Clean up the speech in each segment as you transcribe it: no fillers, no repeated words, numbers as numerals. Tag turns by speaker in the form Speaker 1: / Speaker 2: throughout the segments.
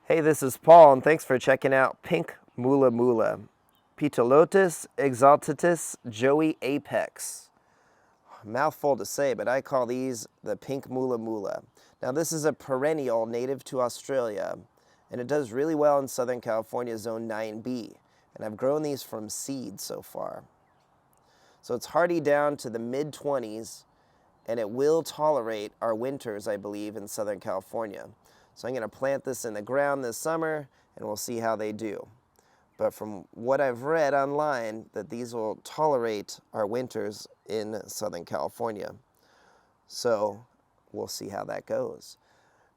Speaker 1: Hey, this is Paul, and thanks for checking out pink Mulla Mulla. Ptilotus exaltatus joey apex. Mouthful to say, but I call these the pink Mulla Mulla. Now, this is a perennial native to Australia, and it does really well in Southern California Zone 9B. And I've grown these from seed so far. So it's hardy down to the mid-20s, and it will tolerate our winters, I believe, in Southern California. So I'm going to plant this in the ground this summer, and we'll see how they do. But from what I've read online, that these will tolerate our winters in Southern California. So we'll see how that goes.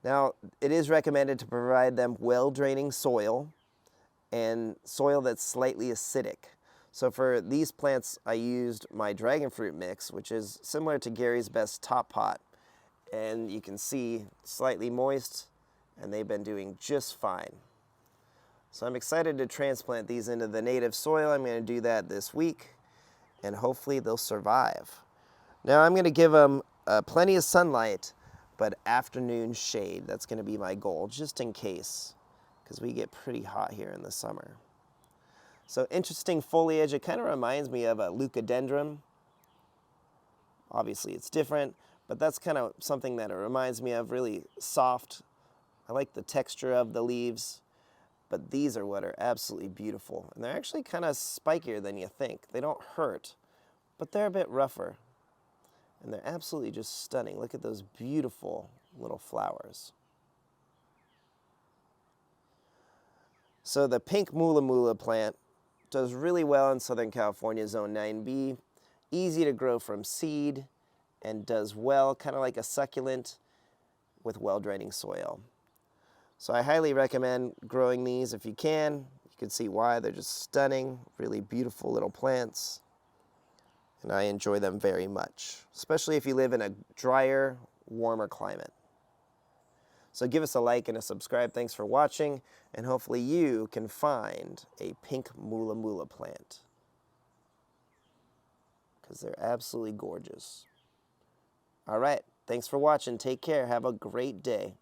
Speaker 1: Now, it is recommended to provide them well-draining soil and soil that's slightly acidic. So for these plants, I used my dragon fruit mix, which is similar to Gary's Best Top Pot. And you can see slightly moist, and they've been doing just fine. So I'm excited to transplant these into the native soil. I'm going to do that this week, and hopefully they'll survive. Now I'm going to give them plenty of sunlight, but afternoon shade. That's going to be my goal, just in case, because we get pretty hot here in the summer. So interesting foliage. It kind of reminds me of a leucadendron. Obviously it's different, but that's kind of something that it reminds me of, really soft. I like the texture of the leaves, but these are what are absolutely beautiful. And they're actually kind of spikier than you think. They don't hurt, but they're a bit rougher. And they're absolutely just stunning. Look at those beautiful little flowers. So the pink Mulla Mulla plant does really well in Southern California Zone 9B. Easy to grow from seed and does well, kind of like a succulent with well-draining soil. So I highly recommend growing these if you can. You can see why. They're just stunning, really beautiful little plants. And I enjoy them very much, especially if you live in a drier, warmer climate. So give us a like and a subscribe. Thanks for watching, and hopefully you can find a pink Mulla Mulla plant, because they're absolutely gorgeous. All right, thanks for watching. Take care. Have a great day.